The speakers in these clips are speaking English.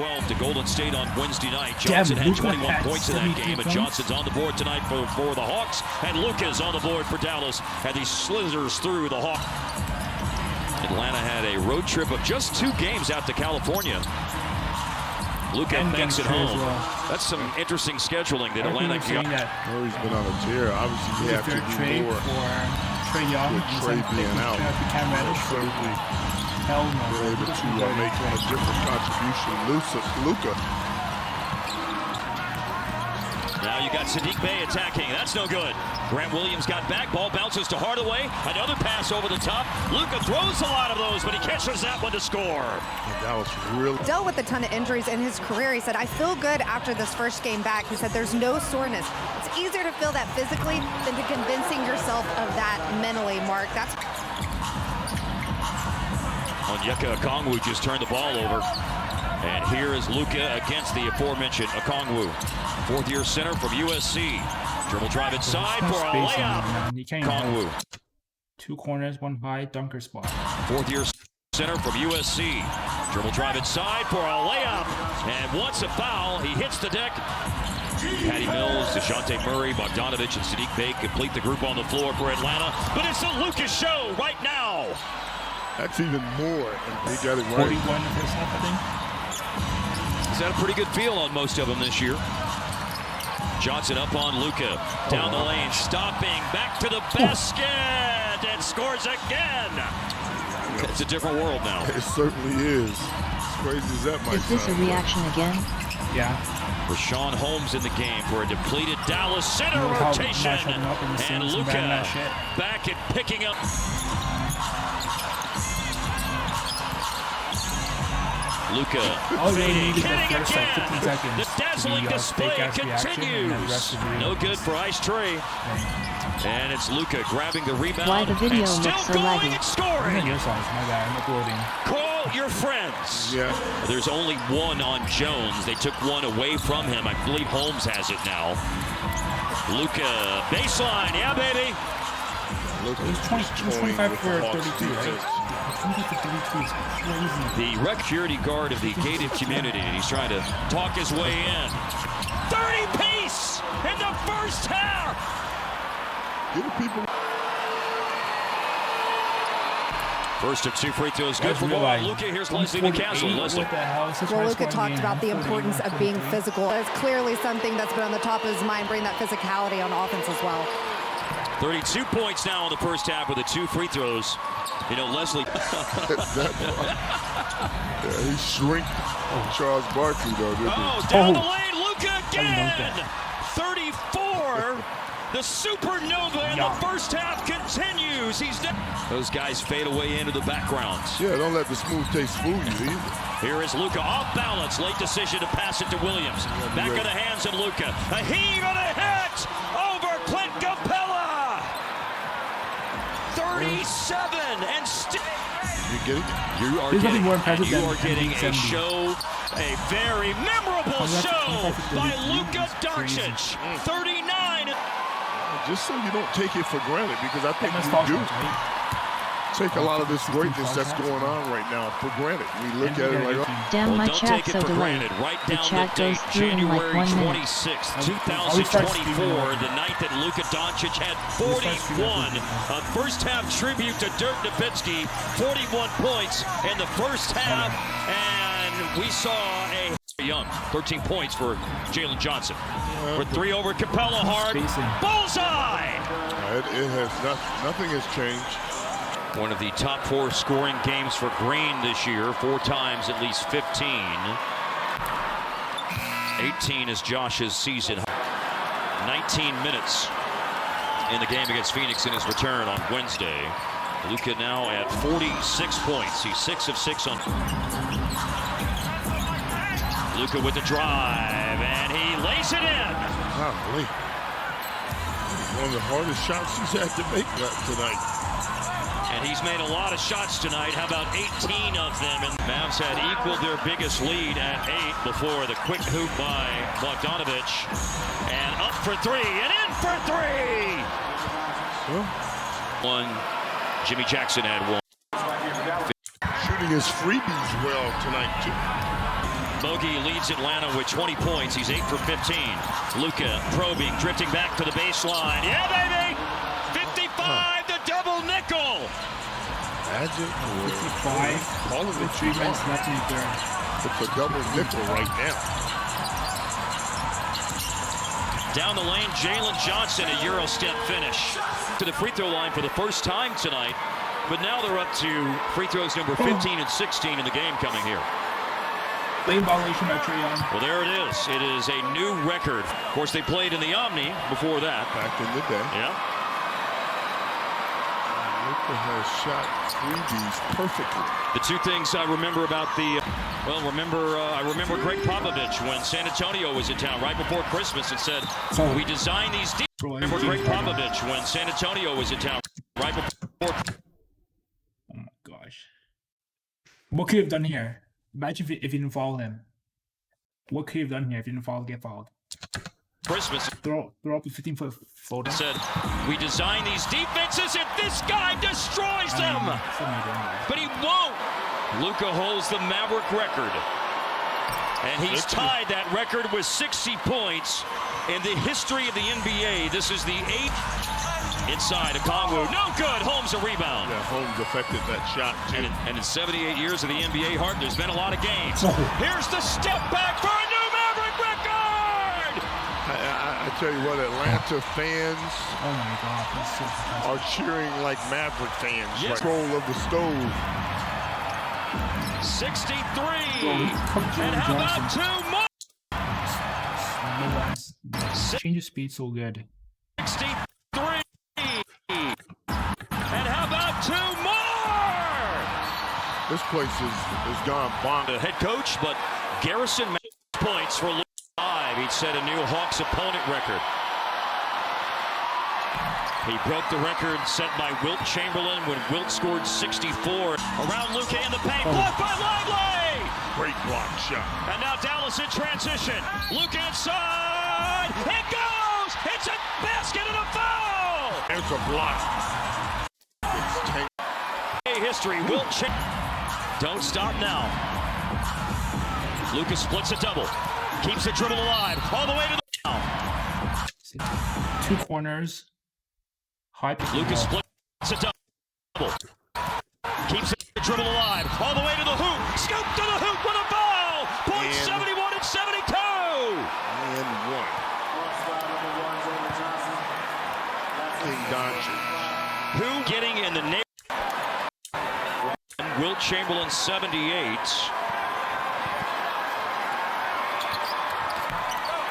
112 to Golden State on Wednesday night. Johnson had 21 points in that game, and Johnson's on the board tonight for the Hawks, and Luka's on the board for Dallas, and he slithers through the Hawks. Atlanta had a road trip of just 2 games out to California. Luka makes it home. That's some interesting scheduling that Atlanta got. Murray's been on a tear. Obviously, you have to do more for Trae Young. With Trae being out. Certainly, they're able to make a different contribution. Luka. Now you got Saddiq Bey attacking. That's no good. Grant Williams got back. Ball bounces to Hardaway. Another pass over the top. Luka throws a lot of those, but he catches that one to score. Dallas really dealt with a ton of injuries in his career. He said, I feel good after this first game back. He said, there's no soreness. It's easier to feel that physically than to convincing yourself of that mentally, Mark. That's Onyeka Okongwu just turned the ball over. And here is Luka against the aforementioned Okongwu. 4th-year center from USC. Dribble drive inside for a layup. Okongwu. 2 corners, 1 high, dunker spot. 4th-year center from USC. Dribble drive inside for a layup. And once a foul, he hits the deck. Patty Mills, DeJounte Murray, Bogdanovic, and Saddiq Bey complete the group on the floor for Atlanta. But it's the Luka show right now. That's even more. He got it right. 41 in the first half, I think. He's had a pretty good feel on most of them this year. Johnson up on Luka. Down the lane, stopping, back to the basket, and scores again. It's a different world now. It certainly is. As crazy as that might sound. Is this a reaction again? Yeah. Rashawn Holmes in the game for a depleted Dallas center rotation. And Luka back and picking up. Luka hitting again. The dazzling display continues. No good for Ice Trae. And it's Luka grabbing the rebound. Why the video and still looks so going laggy. and scoring. Your size, my guy. I'm uploading. Call your friends. Yeah. There's only 1 on Jones. They took 1 away from him. I believe Holmes has it now. Luka baseline. Yeah, baby. He's 25 for 32, right? The security guard of the gated community, and he's trying to talk his way in. 30 piece in the first half. Give the people. First of 2 free throws, good for ball. Luka, here's Leslie McCaslin. Leslie. well, Luka talked about the importance of being physical. That's clearly something that's been on the top of his mind, bring that physicality on offense as well. 32 points now in the first half with the 2 free throws. You know, Leslie. Yeah, he shrinked Charles Barkley, though, didn't he? Down the lane, Luka again. 34. The supernova in the first half continues. Those guys fade away into the background. Yeah, don't let the smooth taste fool you either. Here is Luka off balance. Late decision to pass it to Williams. Back of the hands of Luka. A heave and a hit over Clint Capella. 37 and still. You are getting a show, a very memorable show by Luka Doncic. 39. Just so you don't take it for granted, because I think you do take a lot of this greatness that's going on right now for granted. We look at it like, damn, my don't chat's take it so for delayed. granted. Right The down chat the date, goes through in like January 1 minute. 26th, 2024, the night that Luka Doncic had 41. A first half tribute to Dirk Nowitzki, 41 points in the first half, and we saw a Young, 13 points for Jalen Johnson. For 3 over Capella, hard. Bullseye! it has nothing has changed. One of the top 4 scoring games for Green this year, 4 times at least 15. 18 is Josh's season. 19 minutes in the game against Phoenix in his return on Wednesday. Luka now at 46 points. He's 6 of 6 on. Luka with the drive, and he lays it in. Golly. One of the hardest shots he's had to make tonight. And he's made a lot of shots tonight. How about 18 of them? And the Mavs had equaled their biggest lead at 8 before the quick hoop by Bogdanovic. And up for 3, and in for 3! Well, 1. Jimmy Jackson had 1. Shooting his freebies well tonight, too. Bogey leads Atlanta with 20 points. He's 8 for 15. Luka probing, drifting back to the baseline. Yeah, baby! 55, the double nickel! Magic. 55. All of the 3 minutes left in the third. It's a double nickel right now. Down the lane, Jalen Johnson, a Euro step finish. To the free throw line for the first time tonight. But now they're up to free throws number 15 and 16 in the game coming here. Lane violation by Trae Young. Well, there it is. It is a new record. Of course, they played in the Omni before that. Back in the day. Yeah. Luka has shot 3Ds perfectly. The two things I remember about the, I remember Greg Popovich when San Antonio was in town right before Christmas and said, we designed these deals. Remember Greg Popovich when San Antonio was in town right before. Oh my gosh. What could he have done here? Imagine if he didn't follow him. What could he have done here if he didn't get fouled? Christmas. Throw up a 15-foot floater. Said, we designed these defenses and this guy destroys them. But he won't. Luka holds the Maverick record. And he's tied that record with 60 points in the history of the NBA. This is the 8th. Inside Okongwu, no good. Holmes a rebound. Yeah, Holmes affected that shot too. And in 78 years of the NBA, Hart, there's been a lot of games. Here's the step back for a new Maverick record. I tell you what, Atlanta fans Oh my God, are cheering like Maverick fans. Yes. Control of the stove. 63. And how about 2 more? Change of speed so good. 63. And how about 2 more? This place is gone bonk. The head coach, but Garrison points for 5. He'd set a new Hawks opponent record. He broke the record set by Wilt Chamberlain when Wilt scored 64. Around Luka in the paint, blocked by Lively! Great block shot. And now Dallas in transition. Luka inside, it goes! It's a basket and a foul! There's a block. History, Wilt don't stop now. Luka splits a double. Keeps the dribble alive. All the way to the 2 corners. High Luka splits a double. Keeps the dribble alive. All the way to the hoop. Scoop to the hoop with a foul. Points 71 and 72. And 1. King Doncic. Who getting in the name? Wilt Chamberlain 78.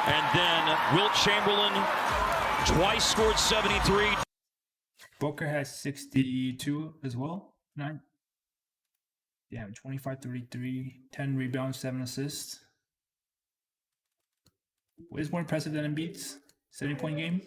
And then Wilt Chamberlain twice scored 73. Booker has 62 as well. 9. Yeah, 25, 33, 10 rebounds, 7 assists. What is more impressive than Embiid's 70-point game?